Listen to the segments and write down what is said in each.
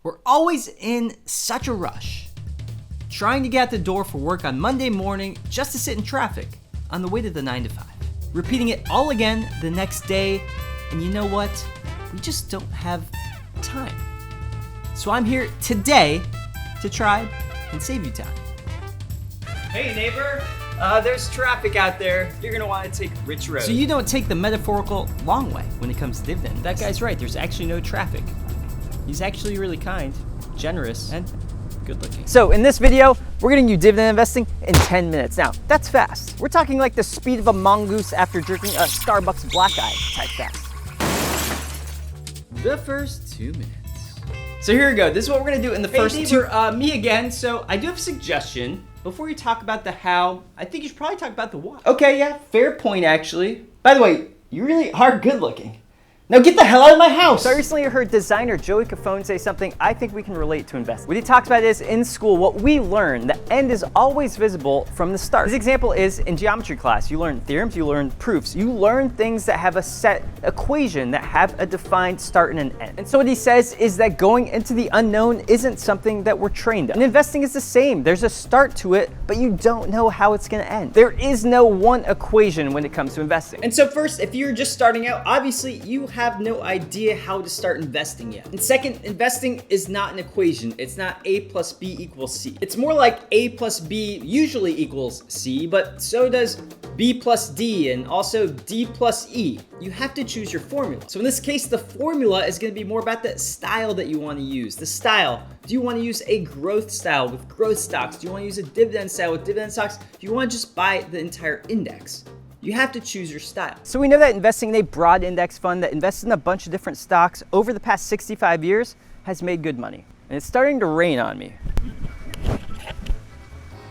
We're always in such a rush, trying to get out the door for work on Monday morning just to sit in traffic on the way to the 9 to 5. Repeating it all again the next day, and you know what? We just don't have time. So I'm here today to try and save you time. Hey neighbor, there's traffic out there. You're gonna want to take Rich Road. So you don't take the metaphorical long way when it comes to dividend. That guy's right, there's actually no traffic. He's actually really kind, generous, and good looking. So in this video, we're getting you dividend investing in 10 minutes. Now, that's fast. We're talking like the speed of a mongoose after drinking a Starbucks black eye type fast. The first 2 minutes. So here we go. This is what we're gonna do in the first me again. So I do have a suggestion. Before you talk about the how, I think you should probably talk about the why. Okay, yeah, fair point actually. By the way, you really are good looking. Now get the hell out of my house! So I recently heard designer Joey Cofone say something I think we can relate to investing. What he talks about is, in school, what we learn, the end is always visible from the start. His example is in geometry class. You learn theorems, you learn proofs. You learn things that have a set equation, that have a defined start and an end. And so what he says is that going into the unknown isn't something that we're trained on. And investing is the same. There's a start to it, but you don't know how it's gonna end. There is no one equation when it comes to investing. And so first, if you're just starting out, obviously you have no idea how to start investing yet. And second, investing is not an equation. It's not A plus B equals C. It's more like A plus B usually equals C, but so does B plus D and also D plus E. You have to choose your formula. So in this case, the formula is going to be more about the style that you want to use. The style. Do you want to use a growth style with growth stocks? Do you want to use a dividend style with dividend stocks? Do you want to just buy the entire index? You have to choose your style. So we know that investing in a broad index fund that invests in a bunch of different stocks over the past 65 years has made good money. And it's starting to rain on me.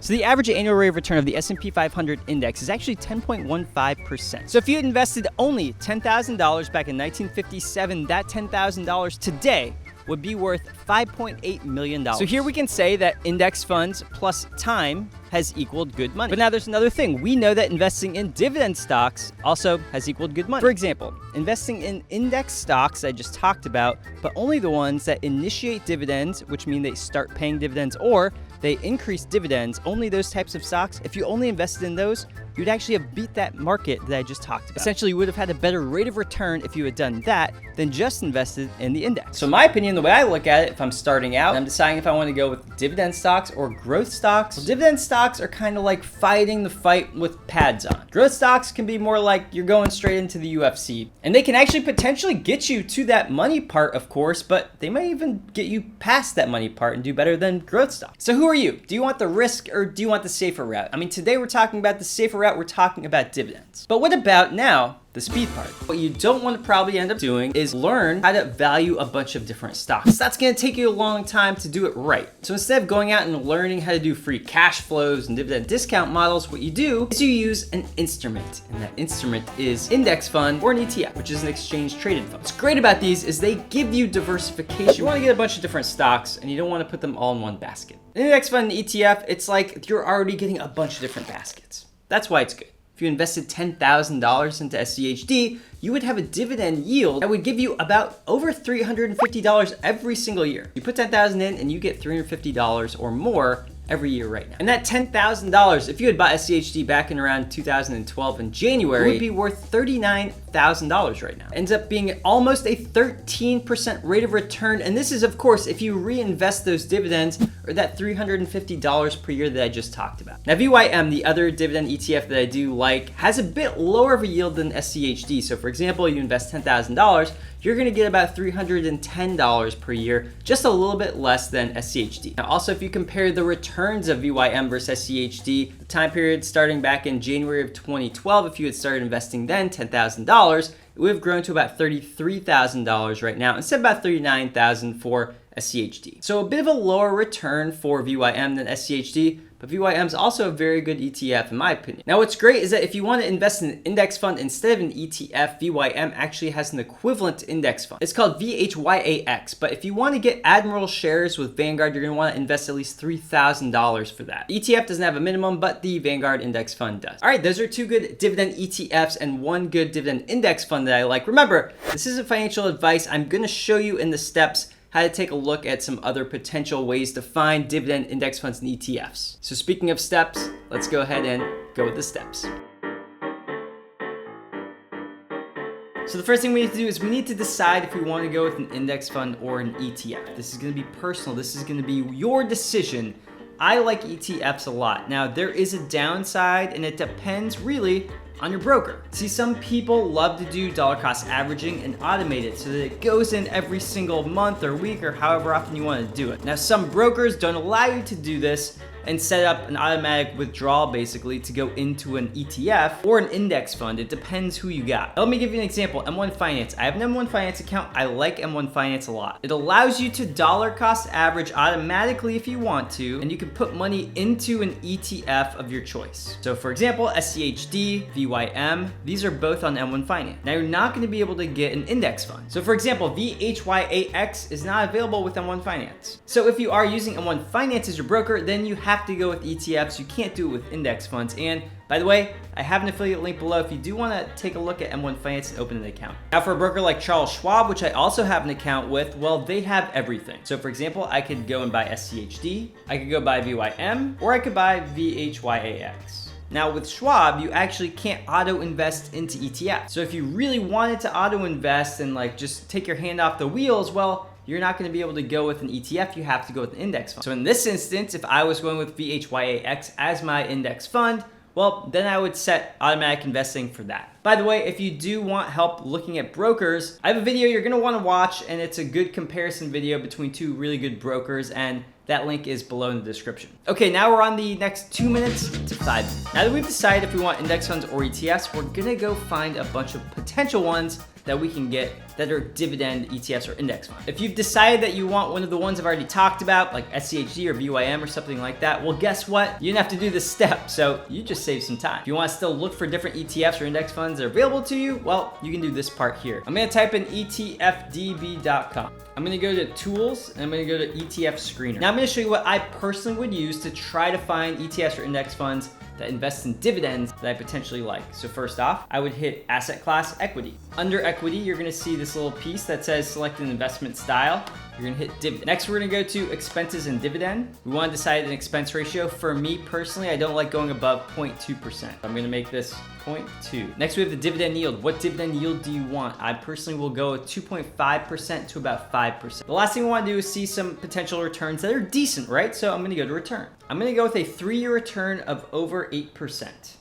So the average annual rate of return of the S&P 500 index is actually 10.15%. So if you had invested only $10,000 back in 1957, that $10,000 today would be worth $5.8 million. So here we can say that index funds plus time has equaled good money. But now there's another thing. We know that investing in dividend stocks also has equaled good money. For example, investing in index stocks I just talked about, but only the ones that initiate dividends, which mean they start paying dividends, or they increase dividends, only those types of stocks, if you only invested in those, you'd actually have beat that market that I just talked about. Essentially, you would have had a better rate of return if you had done that than just invested in the index. So in my opinion, the way I look at it, if I'm starting out and I'm deciding if I want to go with dividend stocks or growth stocks, well, dividend stocks are kind of like fighting the fight with pads on. Growth stocks can be more like you're going straight into the UFC. And they can actually potentially get you to that money part, of course, but they might even get you past that money part and do better than growth stocks. So who are you? Do you want the risk or do you want the safer route? I mean, today we're talking about the safer route. We're talking about dividends. But what about now the speed part? What you don't want to probably end up doing is learn how to value a bunch of different stocks. That's going to take you a long time to do it right. So instead of going out and learning how to do free cash flows and dividend discount models, what you do is you use an instrument. And that instrument is index fund or an ETF, which is an exchange traded fund. What's great about these is they give you diversification. You want to get a bunch of different stocks and you don't want to put them all in one basket. An index fund and ETF, it's like you're already getting a bunch of different baskets. That's why it's good. If you invested $10,000 into SCHD, you would have a dividend yield that would give you about over $350 every single year. You put $10,000 in and you get $350 or more every year right now. And that $10,000, if you had bought SCHD back in around 2012 in January, it would be worth $39,000 right now. Ends up being almost a 13% rate of return. And this is, of course, if you reinvest those dividends or that $350 per year that I just talked about. Now, VYM, the other dividend ETF that I do like, has a bit lower of a yield than SCHD. So for example, you invest $10,000, you're gonna get about $310 per year, just a little bit less than SCHD. Now also, if you compare the returns of VYM versus SCHD, the time period starting back in January of 2012, if you had started investing then $10,000, it would have grown to about $33,000 right now, instead of about $39,000 for SCHD. So a bit of a lower return for VYM than SCHD, but VYM is also a very good ETF in my opinion. Now what's great is that if you want to invest in an index fund instead of an ETF, VYM actually has an equivalent index fund. It's called VHYAX, but if you want to get Admiral shares with Vanguard, you're going to want to invest at least $3,000 for that. The ETF doesn't have a minimum, but the Vanguard index fund does. All right, those are two good dividend ETFs and one good dividend index fund that I like. Remember, this isn't financial advice. I'm going to show you in the steps how to take a look at some other potential ways to find dividend index funds and ETFs. So speaking of steps, let's go ahead and go with the steps. So the first thing we need to do is we need to decide if we want to go with an index fund or an ETF. This is going to be personal. This is going to be your decision. I like ETFs a lot. Now, there is a downside, and it depends really on your broker. See, some people love to do dollar cost averaging and automate it so that it goes in every single month or week or however often you want to do it. Now, some brokers don't allow you to do this and set up an automatic withdrawal basically to go into an ETF or an index fund. It depends who you got. Let me give you an example. M1 Finance. I have an M1 Finance account. I like M1 Finance a lot. It allows you to dollar cost average automatically if you want to, and you can put money into an ETF of your choice. So for example, SCHD, VYM, these are both on M1 Finance. Now you're not going to be able to get an index fund. So for example, VHYAX is not available with M1 Finance. So if you are using M1 Finance as your broker, then you have to go with ETFs. You can't do it with index funds. And by the way, I have an affiliate link below if you do want to take a look at M1 Finance and open an account. Now for a broker like Charles Schwab, which I also have an account with, well, they have everything. So for example, I could go and buy SCHD, I could go buy VYM, or I could buy VHYAX. Now with Schwab, you actually can't auto invest into ETFs. So if you really wanted to auto invest and like just take your hand off the wheels, well, you're not going to be able to go with an ETF. You have to go with an index fund. So in this instance, if I was going with VHYAX as my index fund, well, then I would set automatic investing for that. By the way, if you do want help looking at brokers, I have a video you're going to want to watch, and it's a good comparison video between two really good brokers, and that link is below in the description. Okay, now we're on the next 2 minutes to 5 minutes. Now that we've decided if we want index funds or ETFs, we're gonna go find a bunch of potential ones that we can get that are dividend ETFs or index funds. If you've decided that you want one of the ones I've already talked about, like SCHD or VYM or something like that, well, guess what? You didn't have to do this step, so you just save some time. If you want to still look for different ETFs or index funds that are available to you, well, you can do this part here. I'm gonna type in etfdb.com. I'm gonna go to Tools, and I'm gonna go to ETF Screener. Now I'm gonna show you what I personally would use to try to find ETFs or index funds that invest in dividends that I potentially like. So first off, I would hit asset class equity. Under equity, you're gonna see this little piece that says select an investment style. You're gonna hit dividend. Next, we're gonna go to expenses and dividend. We wanna decide an expense ratio. For me personally, I don't like going above 0.2%. I'm gonna make this 0.2. Next, we have the dividend yield. What dividend yield do you want? I personally will go with 2.5% to about 5%. The last thing we wanna do is see some potential returns that are decent, right? So I'm gonna go to return. I'm gonna go with a 3-year return of over 8%.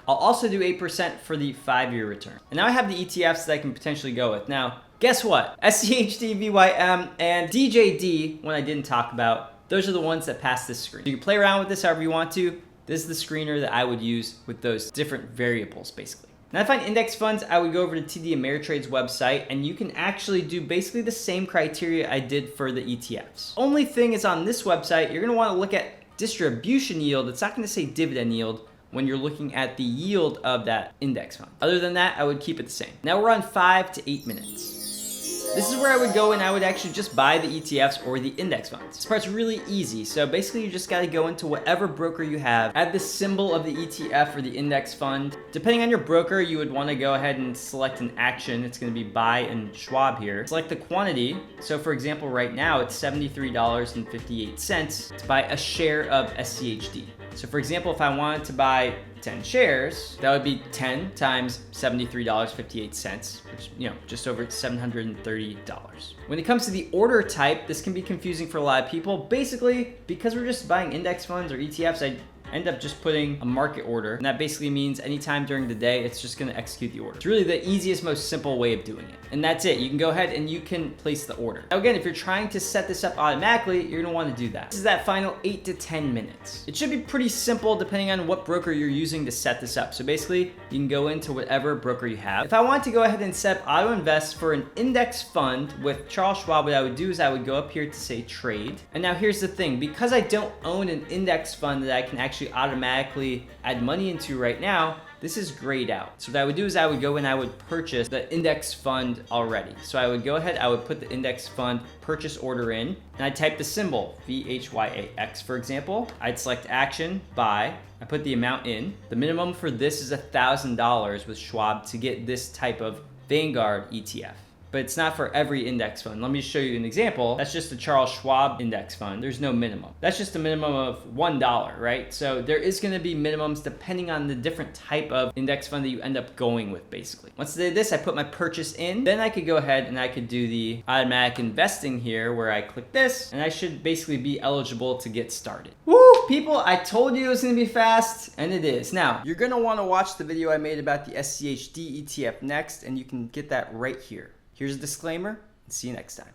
I'll also do 8% for the 5-year return. And now I have the ETFs that I can potentially go with. Now, guess what? SCHD, VYM, and DJD, one I didn't talk about, those are the ones that pass this screen. You can play around with this however you want to. This is the screener that I would use with those different variables, basically. Now to find index funds, I would go over to TD Ameritrade's website, and you can actually do basically the same criteria I did for the ETFs. Only thing is on this website, you're gonna wanna look at distribution yield. It's not gonna say dividend yield when you're looking at the yield of that index fund. Other than that, I would keep it the same. Now we're on 5 to 8 minutes. This is where I would go and I would actually just buy the ETFs or the index funds. This part's really easy. So basically you just gotta go into whatever broker you have, add the symbol of the ETF or the index fund. Depending on your broker, you would wanna go ahead and select an action. It's gonna be buy in Schwab here. Select the quantity. So for example, right now it's $73.58 to buy a share of SCHD. So for example, if I wanted to buy 10 shares, that would be 10 times $73.58, which, just over $730. When it comes to the order type, this can be confusing for a lot of people. Basically, because we're just buying index funds or ETFs, I end up just putting a market order. And that basically means anytime during the day, it's just gonna execute the order. It's really the easiest, most simple way of doing it. And that's it. You can go ahead and you can place the order. Now again, if you're trying to set this up automatically, you're gonna wanna do that. This is that final 8 to 10 minutes. It should be pretty simple depending on what broker you're using to set this up. So basically, you can go into whatever broker you have. If I want to go ahead and set up auto invest for an index fund with Charles Schwab, what I would do is I would go up here to say trade. And now here's the thing, because I don't own an index fund that I can actually automatically add money into right now, this is grayed out. So what I would do is I would go and I would purchase the index fund already. So I would go ahead, I would put the index fund purchase order in, and I'd type the symbol, VHYAX for example. I'd select action, buy, I put the amount in. The minimum for this is $1,000 with Schwab to get this type of Vanguard ETF. but it's not for every index fund. Let me show you an example. That's just the Charles Schwab index fund. There's no minimum. That's just a minimum of $1, right? So there is going to be minimums depending on the different type of index fund that you end up going with, basically. Once I did this, I put my purchase in. Then I could go ahead and I could do the automatic investing here where I click this, and I should basically be eligible to get started. Woo, people, I told you it was going to be fast, and it is. Now, you're going to want to watch the video I made about the SCHD ETF next, and you can get that right here. Here's a disclaimer, and see you next time.